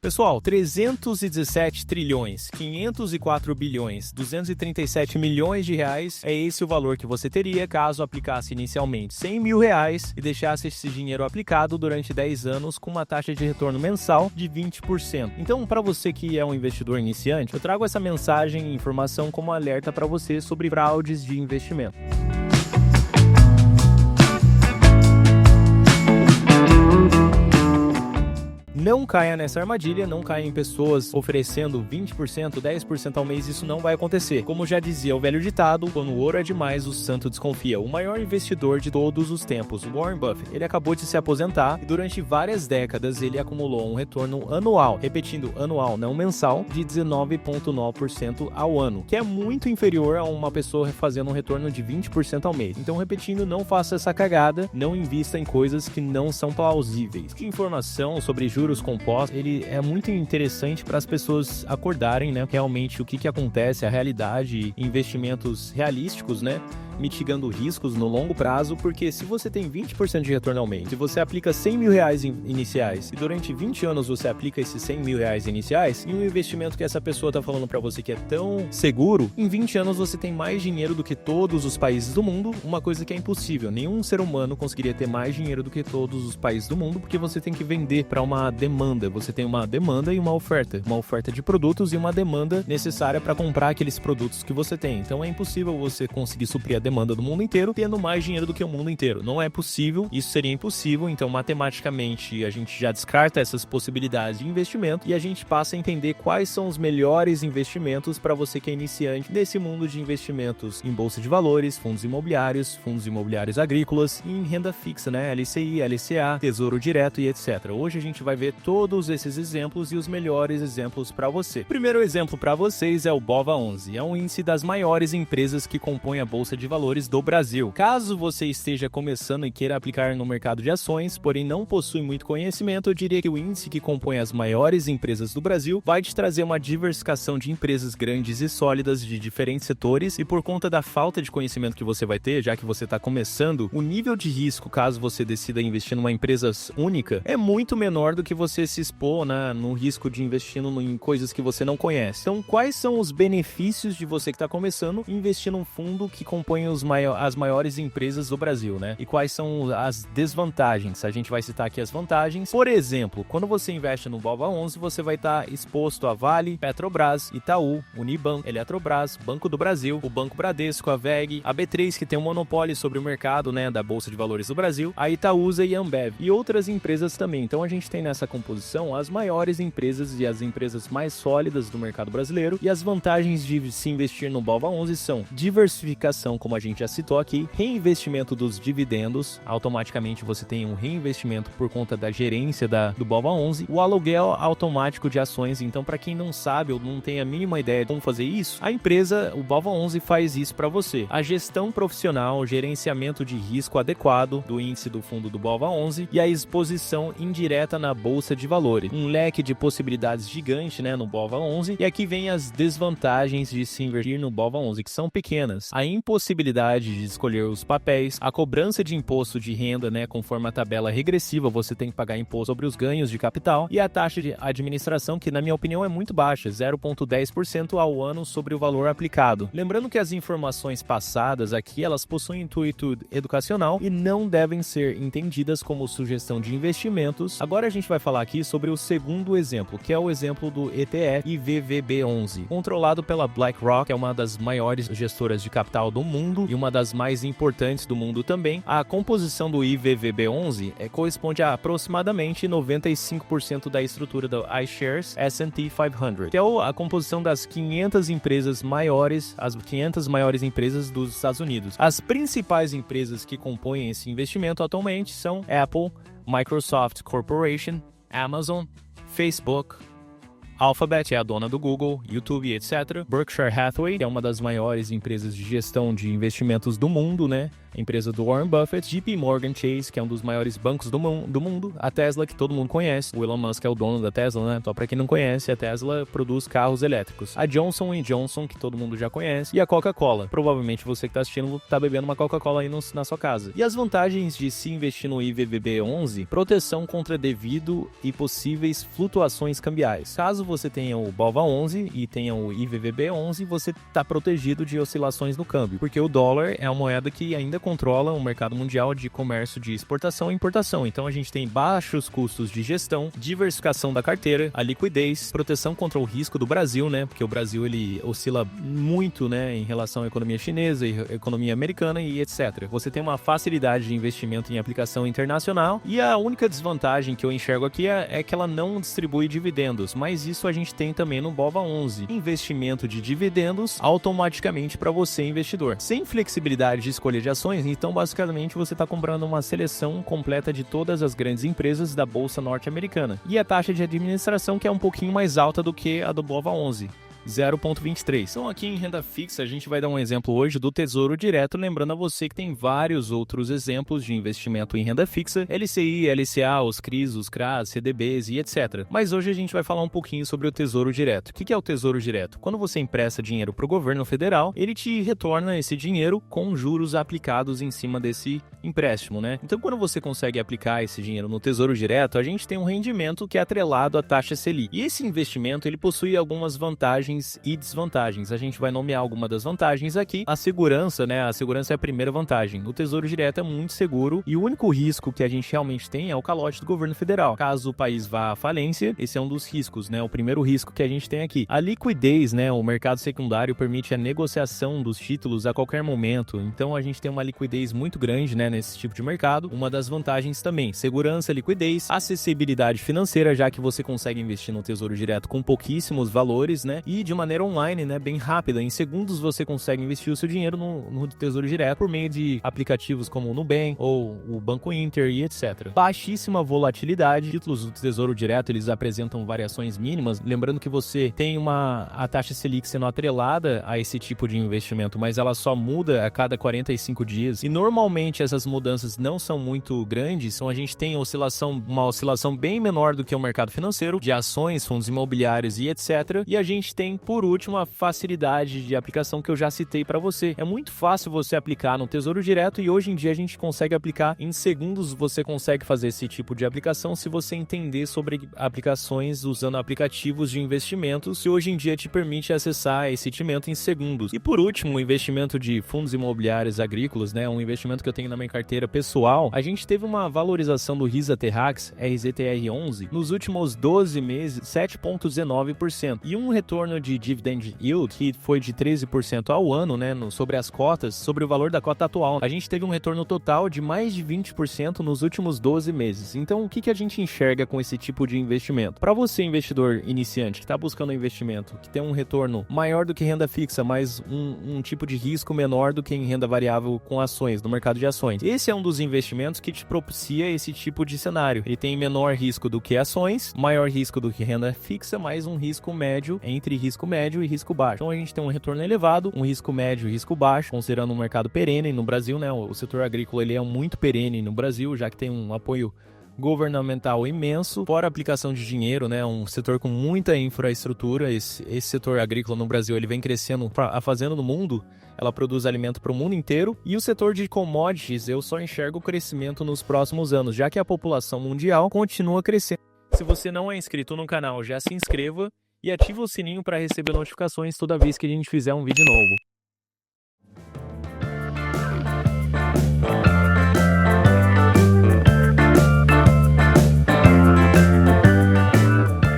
Pessoal, 317 trilhões, 504 bilhões, 237 milhões de reais é esse o valor que você teria caso aplicasse inicialmente 100 mil reais e deixasse esse dinheiro aplicado durante 10 anos com uma taxa de retorno mensal de 20%. Então, para você que é um investidor iniciante, eu trago essa mensagem e informação como alerta para você sobre fraudes de investimento. Não caia nessa armadilha, não caia em pessoas oferecendo 20%, 10% ao mês, isso não vai acontecer. Como já dizia o velho ditado, quando o ouro é demais, o santo desconfia. O maior investidor de todos os tempos, Warren Buffett, ele acabou de se aposentar e durante várias décadas ele acumulou um retorno anual, repetindo, anual, não mensal, de 19,9% ao ano, que é muito inferior a uma pessoa fazendo um retorno de 20% ao mês. Então, repetindo, não faça essa cagada, não invista em coisas que não são plausíveis. De informação sobre juros compostos, ele é muito interessante para as pessoas acordarem, né, realmente o que acontece, a realidade, investimentos realísticos, né, mitigando riscos no longo prazo, porque se você tem 20% de retorno ao mês, se você aplica 100 mil reais iniciais e durante 20 anos você aplica esses 100 mil reais iniciais, e um investimento que essa pessoa está falando para você que é tão seguro, em 20 anos você tem mais dinheiro do que todos os países do mundo, uma coisa que é impossível. Nenhum ser humano conseguiria ter mais dinheiro do que todos os países do mundo, porque você tem que vender para uma demanda. Você tem uma demanda e uma oferta de produtos e uma demanda necessária para comprar aqueles produtos que você tem. Então é impossível você conseguir suprir a demanda do mundo inteiro tendo mais dinheiro do que o mundo inteiro. Não é possível, isso seria impossível. Então matematicamente a gente já descarta essas possibilidades de investimento e a gente passa a entender quais são os melhores investimentos para você que é iniciante nesse mundo de investimentos em bolsa de valores, fundos imobiliários agrícolas e em renda fixa, né? LCI, LCA, Tesouro Direto e etc. Hoje a gente vai ver todos esses exemplos e os melhores exemplos para você. O primeiro exemplo para vocês é o BOVA11, é um índice das maiores empresas que compõem a bolsa de valores do Brasil. Caso você esteja começando e queira aplicar no mercado de ações, porém não possui muito conhecimento, eu diria que o índice que compõe as maiores empresas do Brasil vai te trazer uma diversificação de empresas grandes e sólidas de diferentes setores, e por conta da falta de conhecimento que você vai ter, já que você está começando, o nível de risco, caso você decida investir numa empresa única, é muito menor do que você se expor, né, no risco de investir em coisas que você não conhece. Então, quais são os benefícios de você que está começando e investir num fundo que compõe as maiores empresas do Brasil, né? E quais são as desvantagens? A gente vai citar aqui as vantagens. Por exemplo, quando você investe no BOVA11, você vai estar exposto a Vale, Petrobras, Itaú, Unibanco, Eletrobras, Banco do Brasil, o Banco Bradesco, a WEG, a B3, que tem um monopólio sobre o mercado, né, da Bolsa de Valores do Brasil, a Itaúsa e a Ambev, e outras empresas também. Então a gente tem nessa composição as maiores empresas e as empresas mais sólidas do mercado brasileiro, e as vantagens de se investir no BOVA11 são diversificação, como a gente já citou aqui, reinvestimento dos dividendos, automaticamente você tem um reinvestimento por conta da gerência do BOVA11, o aluguel automático de ações. Então, para quem não sabe ou não tem a mínima ideia de como fazer isso, a empresa, o BOVA11 faz isso para você. A gestão profissional, gerenciamento de risco adequado do índice do fundo do BOVA11 e a exposição indireta na bolsa de valores. Um leque de possibilidades gigante, né, no BOVA11. E aqui vem as desvantagens de se investir no BOVA11, que são pequenas. A impossibilidade de escolher os papéis, a cobrança de imposto de renda, né, conforme a tabela regressiva, você tem que pagar imposto sobre os ganhos de capital, e a taxa de administração, que na minha opinião é muito baixa, 0,10% ao ano sobre o valor aplicado. Lembrando que as informações passadas aqui, elas possuem intuito educacional e não devem ser entendidas como sugestão de investimentos. Agora a gente vai falar aqui sobre o segundo exemplo, que é o exemplo do ETF IVVB11, controlado pela BlackRock, que é uma das maiores gestoras de capital do mundo e uma das mais importantes do mundo também. A composição do IVVB11 corresponde a aproximadamente 95% da estrutura do iShares S&P 500, que é a composição das 500 empresas maiores, as 500 maiores empresas dos Estados Unidos. As principais empresas que compõem esse investimento atualmente são Apple, Microsoft Corporation, Amazon, Facebook, Alphabet é a dona do Google, YouTube, etc. Berkshire Hathaway, que é uma das maiores empresas de gestão de investimentos do mundo, né? a empresa do Warren Buffett, JP Morgan Chase, que é um dos maiores bancos do mundo, a Tesla, que todo mundo conhece, o Elon Musk é o dono da Tesla, né? Então, pra quem não conhece, a Tesla produz carros elétricos. A Johnson & Johnson, que todo mundo já conhece, e a Coca-Cola. Provavelmente você que tá assistindo tá bebendo uma Coca-Cola aí na sua casa. E as vantagens de se investir no IVVB11: proteção contra devido e possíveis flutuações cambiais. Caso você tenha o BOVA11 e tenha o IVVB11, você tá protegido de oscilações no câmbio, porque o dólar é uma moeda que ainda controla o mercado mundial de comércio de exportação e importação. Então a gente tem baixos custos de gestão, diversificação da carteira, a liquidez, proteção contra o risco do Brasil, né? Porque o Brasil ele oscila muito, né, em relação à economia chinesa e economia americana e etc. Você tem uma facilidade de investimento em aplicação internacional, e a única desvantagem que eu enxergo aqui é que ela não distribui dividendos, mas isso a gente tem também no BOVA11. Investimento de dividendos automaticamente para você, investidor. Sem flexibilidade de escolha de ações, então basicamente você está comprando uma seleção completa de todas as grandes empresas da bolsa norte-americana. E a taxa de administração que é um pouquinho mais alta do que a do BOVA11. 0,23. Então aqui em renda fixa a gente vai dar um exemplo hoje do Tesouro Direto, lembrando a você que tem vários outros exemplos de investimento em renda fixa, LCI, LCA, os CRIs, os CRAs, CDBs e etc. Mas hoje a gente vai falar um pouquinho sobre o Tesouro Direto. O que é o Tesouro Direto? Quando você empresta dinheiro para o governo federal, ele te retorna esse dinheiro com juros aplicados em cima desse empréstimo, né? Então quando você consegue aplicar esse dinheiro no Tesouro Direto, a gente tem um rendimento que é atrelado à taxa Selic. E esse investimento ele possui algumas vantagens e desvantagens. A gente vai nomear alguma das vantagens aqui. A segurança, né? A segurança é a primeira vantagem. O Tesouro Direto é muito seguro e o único risco que a gente realmente tem é o calote do governo federal. Caso o país vá à falência, esse é um dos riscos, né? O primeiro risco que a gente tem aqui. A liquidez, né? O mercado secundário permite a negociação dos títulos a qualquer momento. Então a gente tem uma liquidez muito grande, né? Nesse tipo de mercado. Uma das vantagens também, segurança, liquidez, acessibilidade financeira, já que você consegue investir no Tesouro Direto com pouquíssimos valores, né? E de maneira online, né, bem rápida. Em segundos você consegue investir o seu dinheiro no Tesouro Direto por meio de aplicativos como o Nubank ou o Banco Inter e etc. Baixíssima volatilidade. Títulos do Tesouro Direto, eles apresentam variações mínimas. Lembrando que você tem a taxa Selic sendo atrelada a esse tipo de investimento, mas ela só muda a cada 45 dias. E normalmente essas mudanças não são muito grandes. Então a gente tem uma oscilação bem menor do que o mercado financeiro, de ações, fundos imobiliários e etc. E a gente tem, por último, a facilidade de aplicação que eu já citei para você. É muito fácil você aplicar no Tesouro Direto e hoje em dia a gente consegue aplicar em segundos. Você consegue fazer esse tipo de aplicação se você entender sobre aplicações usando aplicativos de investimentos, que hoje em dia te permite acessar esse investimento em segundos. E por último, o investimento de fundos imobiliários agrícolas, né? Um investimento que eu tenho na minha carteira pessoal. A gente teve uma valorização do RISA Terrax, RZTR11, nos últimos 12 meses, 7,19%. E um retorno de dividend yield, que foi de 13% ao ano, né, sobre as cotas, sobre o valor da cota atual. A gente teve um retorno total de mais de 20% nos últimos 12 meses. Então, o que a gente enxerga com esse tipo de investimento? Para você, investidor iniciante, que está buscando um investimento que tem um retorno maior do que renda fixa, mas um tipo de risco menor do que em renda variável com ações, no mercado de ações. Esse é um dos investimentos que te propicia esse tipo de cenário. Ele tem menor risco do que ações, maior risco do que renda fixa, mas um risco médio, entre risco médio e risco baixo. Então a gente tem um retorno elevado, um risco médio e risco baixo, considerando um mercado perene no Brasil, né? O setor agrícola ele é muito perene no Brasil, já que tem um apoio governamental imenso, fora a aplicação de dinheiro, né? Um setor com muita infraestrutura. Esse setor agrícola no Brasil ele vem crescendo. A fazenda no mundo, ela produz alimento para o mundo inteiro. E o setor de commodities, eu só enxergo o crescimento nos próximos anos, já que a população mundial continua crescendo. Se você não é inscrito no canal, já se inscreva e ativa o sininho para receber notificações toda vez que a gente fizer um vídeo novo.